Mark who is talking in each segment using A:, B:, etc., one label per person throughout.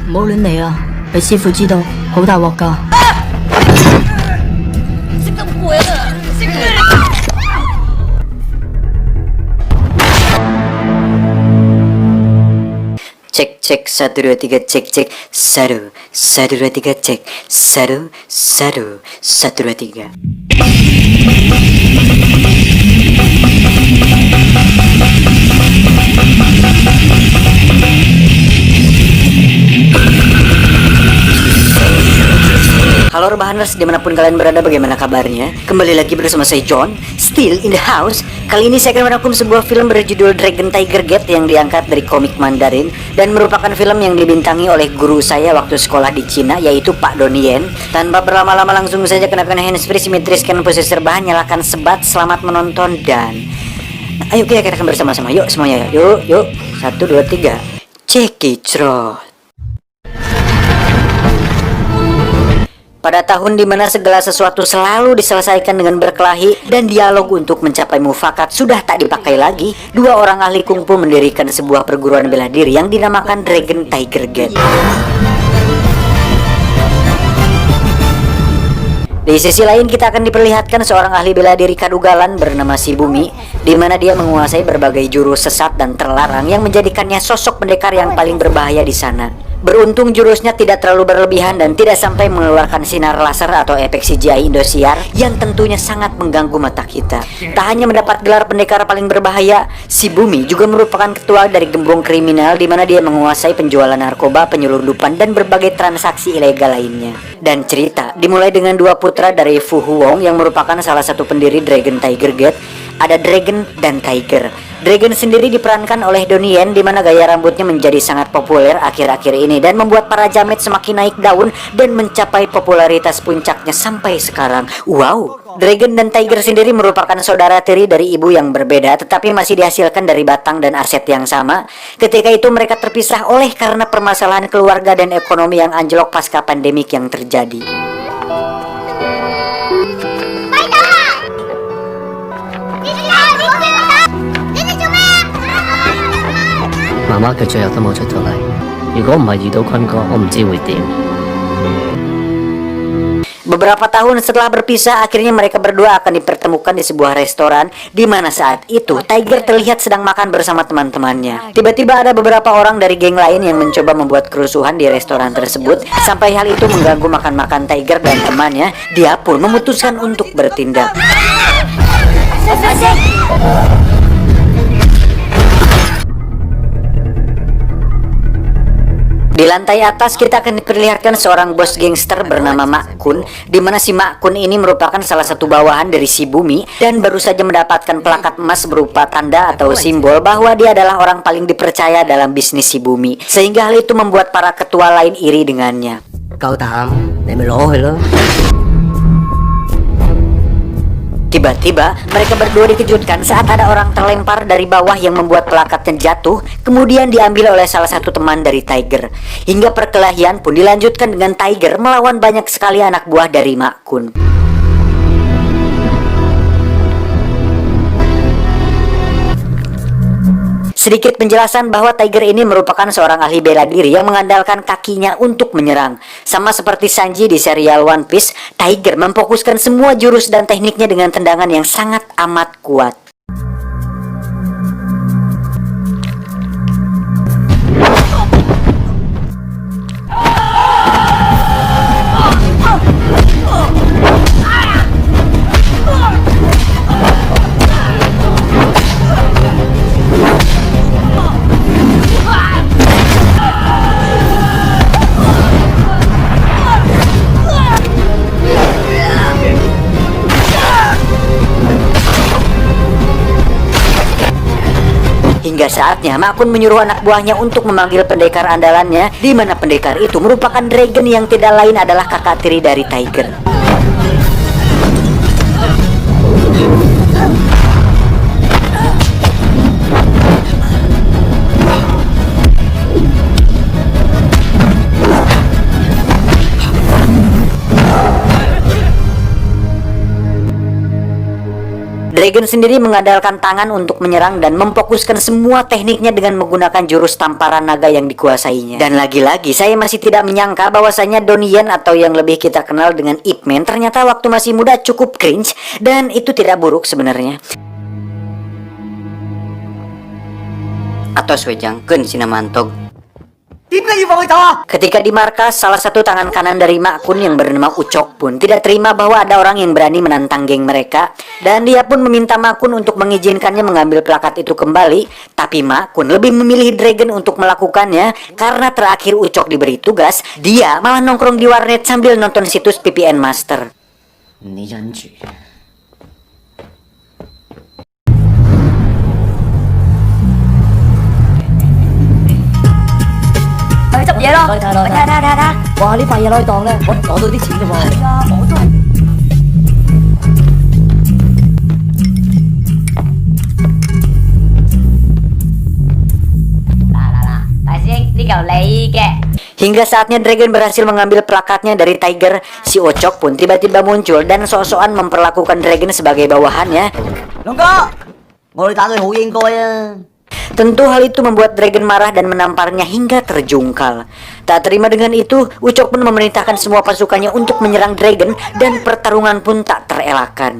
A: 唔好亂嚟啊！俾師傅知道，好大鑊㗎。識咁攰啊！識
B: Cek cek 1 2 3 cek cek 1 1 2 3 cek 1 1 1 2 3. Halo Rebahaners, dimanapun kalian berada, bagaimana kabarnya? Kembali lagi bersama saya John, still in the house. Kali ini saya akan merangkum sebuah film berjudul Dragon Tiger Gate yang diangkat dari komik Mandarin dan merupakan film yang dibintangi oleh guru saya waktu sekolah di Cina, yaitu Pak Donnie Yen. Tanpa berlama-lama langsung saja kenakan handsfree, simetriskan posisi rebahan, nyalakan sebat, selamat menonton dan ayo kita akan bersama-sama. Yuk semuanya, yuk 1 2 3 cekicrot. Pada tahun dimana segala sesuatu selalu diselesaikan dengan berkelahi dan dialog untuk mencapai mufakat sudah tak dipakai lagi, dua orang ahli kungfu mendirikan sebuah perguruan bela diri yang dinamakan Dragon Tiger Gate. Di sisi lain kita akan diperlihatkan seorang ahli bela diri kadugalan bernama Shibumi, di mana dia menguasai berbagai jurus sesat dan terlarang yang menjadikannya sosok pendekar yang paling berbahaya di sana. Beruntung jurusnya tidak terlalu berlebihan dan tidak sampai mengeluarkan sinar laser atau efek CGI Indosiar yang tentunya sangat mengganggu mata kita. Tak hanya mendapat gelar pendekar paling berbahaya, Shibumi juga merupakan ketua dari gembong kriminal di mana dia menguasai penjualan narkoba, penyelundupan, dan berbagai transaksi ilegal lainnya. Dan cerita dimulai dengan dua putra dari Fu Huong yang merupakan salah satu pendiri Dragon Tiger Gate. Ada Dragon dan Tiger. Dragon sendiri diperankan oleh Donnie Yen, di mana gaya rambutnya menjadi sangat populer akhir-akhir ini dan membuat para jamet semakin naik daun dan mencapai popularitas puncaknya sampai sekarang. Wow, Dragon dan Tiger sendiri merupakan saudara tiri dari ibu yang berbeda tetapi masih dihasilkan dari batang dan aset yang sama. Ketika itu mereka terpisah oleh karena permasalahan keluarga dan ekonomi yang anjlok pasca pandemik yang terjadi.
C: Mama 佢最後都冇出到嚟，如果唔係遇到坤哥，我唔知會點。
B: Beberapa tahun setelah berpisah, akhirnya mereka berdua akan dipertemukan di sebuah restoran, di mana saat itu Tiger terlihat sedang makan bersama teman-temannya. Tiba-tiba ada beberapa orang dari geng lain yang mencoba membuat kerusuhan di restoran tersebut. Sampai hal itu mengganggu makan-makan Tiger dan temannya, dia pun memutuskan untuk bertindak. Di lantai atas kita akan diperlihatkan seorang bos gangster bernama Mak Kun, di mana si Mak Kun ini merupakan salah satu bawahan dari Shibumi dan baru saja mendapatkan plakat emas berupa tanda atau simbol bahwa dia adalah orang paling dipercaya dalam bisnis Shibumi, sehingga hal itu membuat para ketua lain iri dengannya.
C: 夠膽，你咪攞佢咯。
B: Tiba-tiba mereka berdua dikejutkan saat ada orang terlempar dari bawah yang membuat plakatnya jatuh, kemudian diambil oleh salah satu teman dari Tiger. Hingga perkelahian pun dilanjutkan dengan Tiger melawan banyak sekali anak buah dari Mak Kun. Sedikit penjelasan bahwa Tiger ini merupakan seorang ahli bela diri yang mengandalkan kakinya untuk menyerang. Sama seperti Sanji di serial One Piece, Tiger memfokuskan semua jurus dan tekniknya dengan tendangan yang sangat amat kuat. Hingga saatnya Mak Kun menyuruh anak buahnya untuk memanggil pendekar andalannya, di mana pendekar itu merupakan Dragon yang tidak lain adalah kakak tiri dari Tiger. Dragon sendiri mengandalkan tangan untuk menyerang dan memfokuskan semua tekniknya dengan menggunakan jurus tamparan naga yang dikuasainya. Dan lagi-lagi saya masih tidak menyangka bahwasanya Donnie Yen atau yang lebih kita kenal dengan Ip Man ternyata waktu masih muda cukup cringe, dan itu tidak buruk sebenarnya. Atau Swejang Ken Sinamantog. Ketika di markas, salah satu tangan kanan dari Mak Kun yang bernama Ucok pun tidak terima bahwa ada orang yang berani menantang geng mereka, dan dia pun meminta Mak Kun untuk mengizinkannya mengambil plakat itu kembali. Tapi Mak Kun lebih memilih Dragon untuk melakukannya, karena terakhir Ucok diberi tugas, dia malah nongkrong di warnet sambil nonton situs VPN Master.
C: Wah,呢塊嘢攞去當咧，攞到啲錢嘅喎。係啊，我都係。
A: Lah, Đại sư兄，呢嚿你嘅。
B: Hingga saatnya Dragon berhasil mengambil plakatnya dari Tiger, si Ocok pun tiba-tiba muncul dan sok-sokan memperlakukan Dragon sebagai bawahannya. Tentu hal itu membuat Dragon marah dan menamparnya hingga terjungkal. Tak terima dengan itu, Ucok pun memerintahkan semua pasukannya untuk menyerang Dragon dan pertarungan pun tak terelakkan.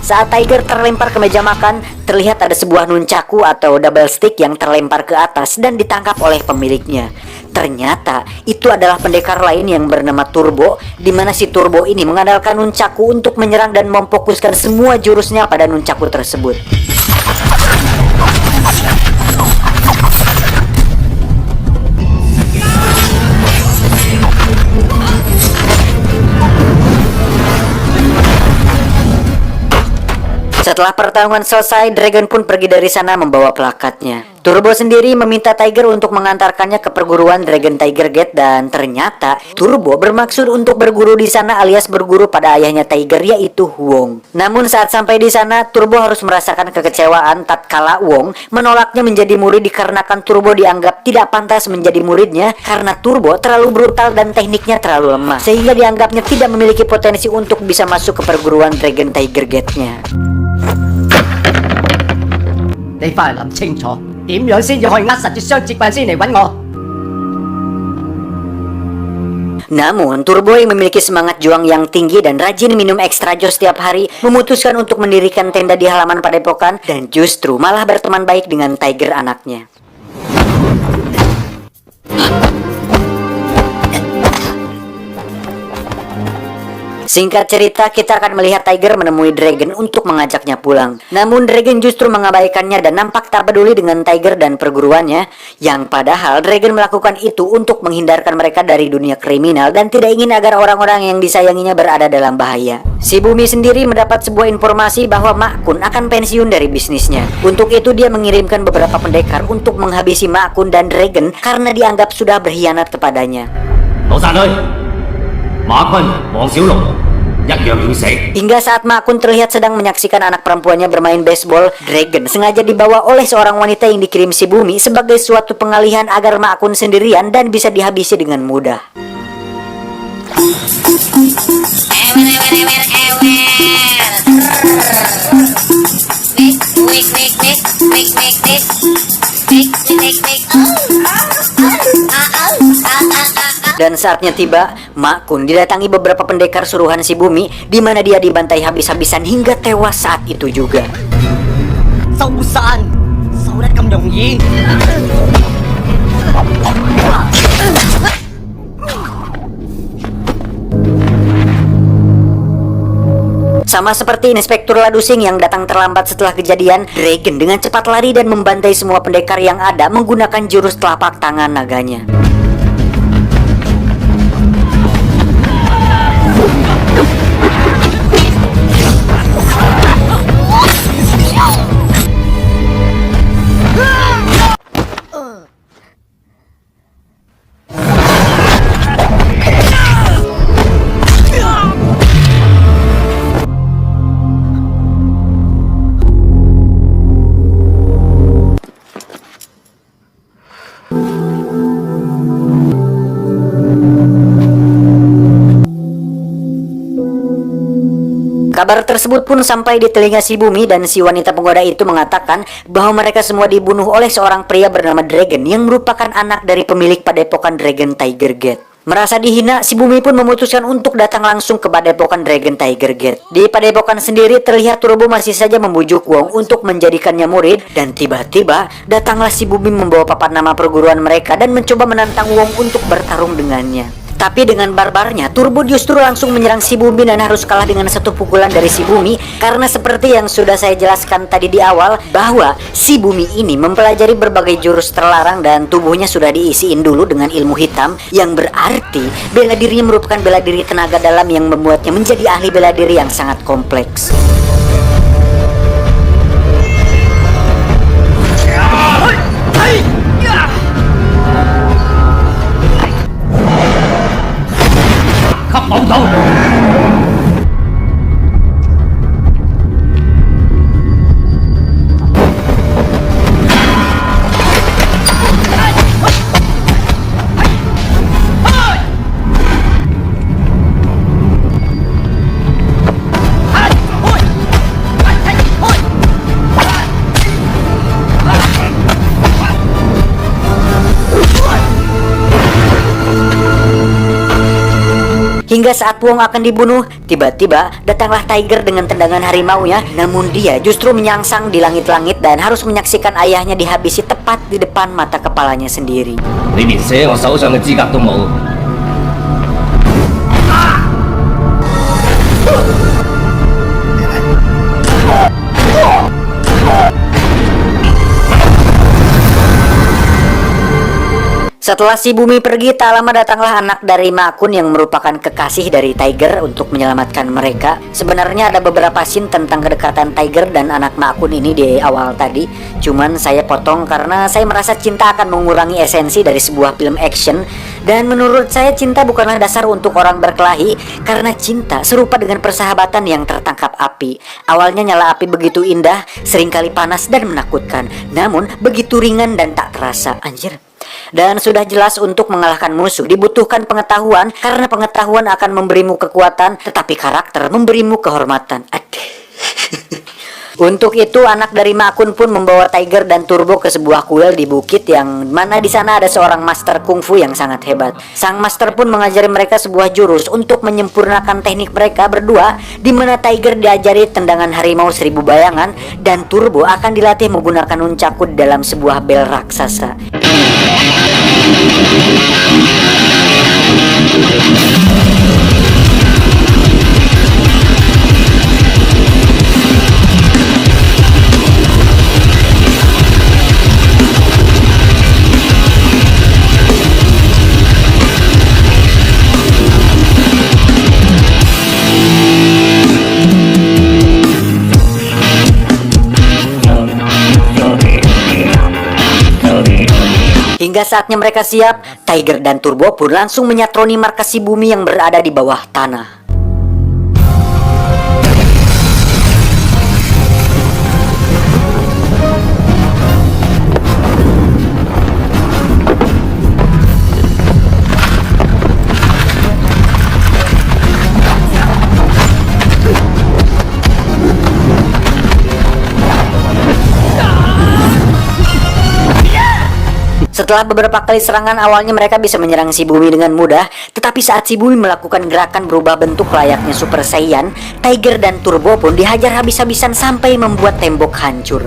B: Saat Tiger terlempar ke meja makan, terlihat ada sebuah nunchaku atau double stick yang terlempar ke atas dan ditangkap oleh pemiliknya. Ternyata itu adalah pendekar lain yang bernama Turbo, di mana si Turbo ini mengandalkan nunchaku untuk menyerang dan memfokuskan semua jurusnya pada nunchaku tersebut. Setelah pertarungan selesai, Dragon pun pergi dari sana membawa plakatnya. Turbo sendiri meminta Tiger untuk mengantarkannya ke perguruan Dragon Tiger Gate, dan ternyata Turbo bermaksud untuk berguru di sana alias berguru pada ayahnya Tiger, yaitu Wong. Namun saat sampai di sana, Turbo harus merasakan kekecewaan tatkala Wong menolaknya menjadi murid dikarenakan Turbo dianggap tidak pantas menjadi muridnya karena Turbo terlalu brutal dan tekniknya terlalu lemah, sehingga dianggapnya tidak memiliki potensi untuk bisa masuk ke perguruan Dragon Tiger Gate-nya.
C: 你翻嚟諗清楚，點樣先至可以扼實住雙節棍先嚟揾我？
B: Namun, Turbo yang memiliki semangat juang yang tinggi dan rajin minum extra jos setiap hari, memutuskan untuk mendirikan tenda di halaman padepokan dan justru malah berteman baik dengan Tiger anaknya. Singkat cerita, kita akan melihat Tiger menemui Dragon untuk mengajaknya pulang. Namun Dragon justru mengabaikannya dan nampak tak peduli dengan Tiger dan perguruannya, yang padahal Dragon melakukan itu untuk menghindarkan mereka dari dunia kriminal dan tidak ingin agar orang-orang yang disayanginya berada dalam bahaya. Si Bumi sendiri mendapat sebuah informasi bahwa Mak Kun akan pensiun dari bisnisnya. Untuk itu dia mengirimkan beberapa pendekar untuk menghabisi Mak Kun dan Dragon karena dianggap sudah berkhianat kepadanya. Hingga saat Mak Kun terlihat sedang menyaksikan anak perempuannya bermain baseball, Dragon sengaja dibawa oleh seorang wanita yang dikirim si Bumi sebagai suatu pengalihan agar Mak Kun sendirian dan bisa dihabisi dengan mudah. Dan saatnya tiba, Mak Kun didatangi beberapa pendekar suruhan si Bumi, di mana dia dibantai habis-habisan hingga tewas saat itu juga. Sama seperti Inspektur Ladusing yang datang terlambat setelah kejadian, Dragon dengan cepat lari dan membantai semua pendekar yang ada menggunakan jurus telapak tangan naganya. Kabar tersebut pun sampai di telinga si Bumi dan si wanita penggoda itu mengatakan bahwa mereka semua dibunuh oleh seorang pria bernama Dragon yang merupakan anak dari pemilik padepokan Dragon Tiger Gate. Merasa dihina, si Bumi pun memutuskan untuk datang langsung ke padepokan Dragon Tiger Gate. Di padepokan sendiri terlihat Turbo masih saja membujuk Wong untuk menjadikannya murid, dan tiba-tiba datanglah si Bumi membawa papan nama perguruan mereka dan mencoba menantang Wong untuk bertarung dengannya. Tapi dengan barbarnya, Turbo justru langsung menyerang si Bumi dan harus kalah dengan satu pukulan dari si Bumi, karena seperti yang sudah saya jelaskan tadi di awal, bahwa si Bumi ini mempelajari berbagai jurus terlarang dan tubuhnya sudah diisiin dulu dengan ilmu hitam, yang berarti bela dirinya merupakan bela diri tenaga dalam yang membuatnya menjadi ahli bela diri yang sangat kompleks. Hingga saat Wong akan dibunuh, tiba-tiba datanglah Tiger dengan tendangan harimaunya, namun dia justru menyangsang di langit-langit dan harus menyaksikan ayahnya dihabisi tepat di depan mata kepalanya sendiri.
C: 你連寫我手上嘅資格都冇。
B: Setelah si Bumi pergi, tak lama datanglah anak dari Ma Kun yang merupakan kekasih dari Tiger untuk menyelamatkan mereka. Sebenarnya ada beberapa scene tentang kedekatan Tiger dan anak Ma Kun ini di awal tadi, cuman saya potong karena saya merasa cinta akan mengurangi esensi dari sebuah film action. Dan menurut saya cinta bukanlah dasar untuk orang berkelahi, karena cinta serupa dengan persahabatan yang tertangkap api. Awalnya nyala api begitu indah, seringkali panas dan menakutkan, namun begitu ringan dan tak terasa. Anjir. Dan sudah jelas untuk mengalahkan musuh dibutuhkan pengetahuan, karena pengetahuan akan memberimu kekuatan, tetapi karakter memberimu kehormatan. Untuk itu anak dari Ma Kun pun membawa Tiger dan Turbo ke sebuah kuil di bukit yang mana di sana ada seorang master kungfu yang sangat hebat. Sang master pun mengajari mereka sebuah jurus untuk menyempurnakan teknik mereka berdua, di mana Tiger diajari tendangan harimau 1000 bayangan dan Turbo akan dilatih menggunakan nunchaku dalam sebuah bel raksasa. Hingga saatnya mereka siap, Tiger dan Turbo pun langsung menyatroni markas si Bumi yang berada di bawah tanah. Setelah beberapa kali serangan, awalnya mereka bisa menyerang si Bumi dengan mudah, tetapi saat si Bumi melakukan gerakan berubah bentuk layaknya Super Saiyan, Tiger dan Turbo pun dihajar habis-habisan sampai membuat tembok hancur.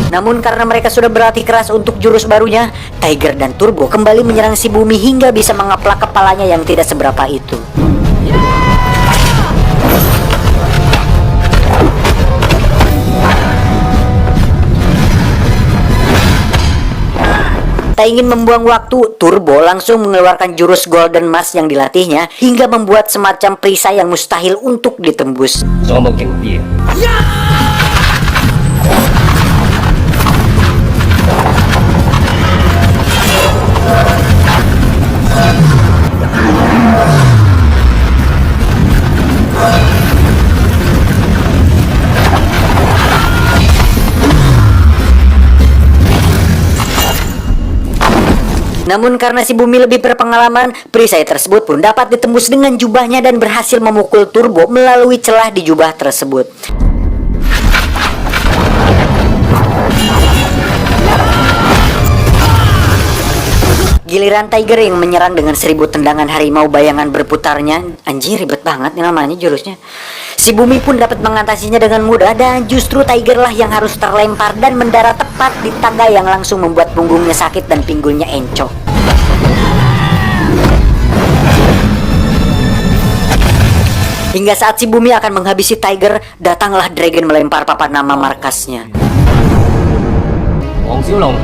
B: Namun karena mereka sudah berlatih keras untuk jurus barunya, Tiger dan Turbo kembali menyerang si Bumi hingga bisa mengaplak kepalanya yang tidak seberapa itu. Tak ingin membuang waktu, Turbo langsung mengeluarkan jurus Golden Mask yang dilatihnya hingga membuat semacam perisai yang mustahil untuk ditembus. Namun karena si Bumi lebih berpengalaman, perisai tersebut pun dapat ditembus dengan jubahnya dan berhasil memukul Turbo melalui celah di jubah tersebut. Giliran Tiger yang menyerang dengan 1000 tendangan harimau bayangan berputarnya. Anjir, ribet banget nih namanya jurusnya. Si Bumi pun dapat mengatasinya dengan mudah, dan justru Tiger lah yang harus terlempar dan mendarat tepat di tangga yang langsung membuat punggungnya sakit dan pinggulnya encok. Hingga saat si Bumi akan menghabisi Tiger, datanglah Dragon melempar papan nama markasnya.
C: Wang Xiaolong,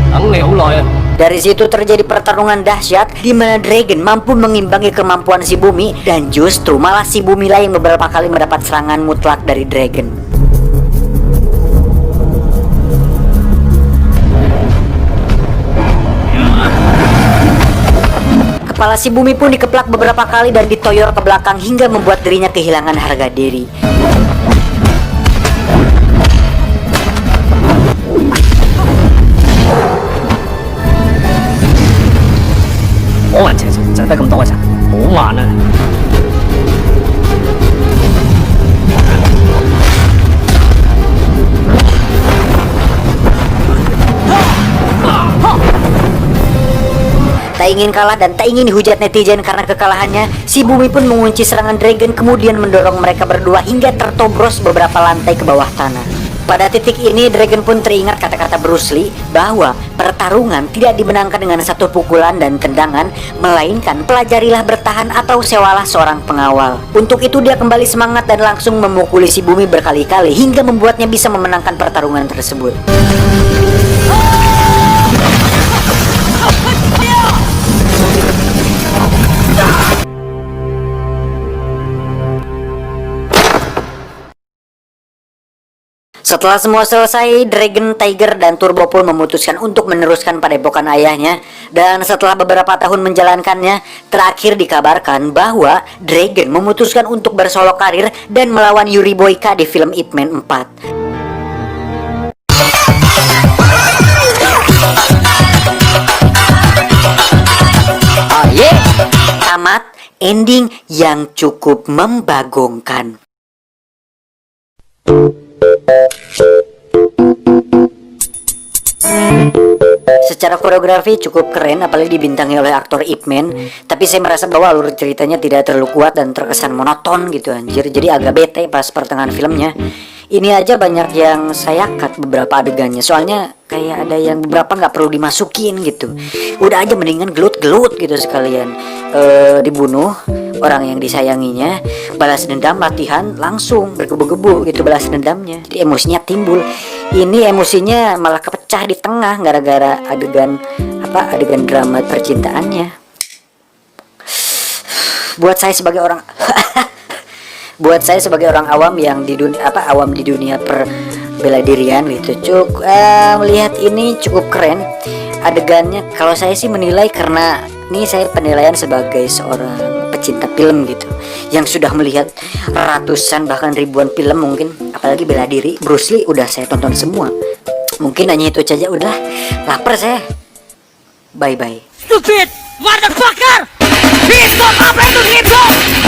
C: tang ni hou lai.
B: Dari situ terjadi pertarungan dahsyat di mana Dragon mampu mengimbangi kemampuan si Bumi, dan justru malah si Bumi lah yang beberapa kali mendapat serangan mutlak dari Dragon. Kepala si Bumi pun dikeplak beberapa kali dan ditoyor ke belakang hingga membuat dirinya kehilangan harga diri. Tak ingin kalah dan tak ingin dihujat netizen karena kekalahannya, si Bumi pun mengunci serangan Dragon, kemudian mendorong mereka berdua hingga tertobros beberapa lantai ke bawah tanah. Pada titik ini, Dragon pun teringat kata-kata Bruce Lee bahwa pertarungan tidak dimenangkan dengan satu pukulan dan tendangan, melainkan pelajarilah bertahan atau sewalah seorang pengawal. Untuk itu dia kembali semangat dan langsung memukuli si Bumi berkali-kali hingga membuatnya bisa memenangkan pertarungan tersebut. Setelah semua selesai, Dragon, Tiger, dan Turbo pun memutuskan untuk meneruskan padepokan ayahnya. Dan setelah beberapa tahun menjalankannya, terakhir dikabarkan bahwa Dragon memutuskan untuk bersolo karir dan melawan Yuri Boyka di film Ip Man 4. Oh yeah, tamat, ending yang cukup membagongkan. Secara koreografi cukup keren, apalagi dibintangi oleh aktor Ip Man. Tapi saya merasa bahwa alur ceritanya tidak terlalu kuat dan terkesan monoton gitu anjir. Jadi agak bete pas pertengahan filmnya. Ini aja banyak yang saya cut beberapa adegannya, soalnya kayak ada yang beberapa nggak perlu dimasukin gitu. Udah aja mendingan gelut-gelut gitu sekalian. Dibunuh orang yang disayanginya, balas dendam, latihan, langsung bergebu-gebu gitu balas dendamnya. Jadi emosinya timbul. Ini emosinya malah kepecah di tengah gara-gara adegan drama percintaannya. Buat saya sebagai orang awam yang di dunia per bela dirian gitu, melihat ini cukup keren adegannya. Kalau saya sih menilai, karena ini saya penilaian sebagai seorang pecinta film gitu, yang sudah melihat ratusan bahkan ribuan film mungkin, apalagi bela diri Bruce Lee udah saya tonton semua. Mungkin hanya itu saja, udah lapar saya. Bye bye.
D: Stupid motherfucker! He's not up to himself!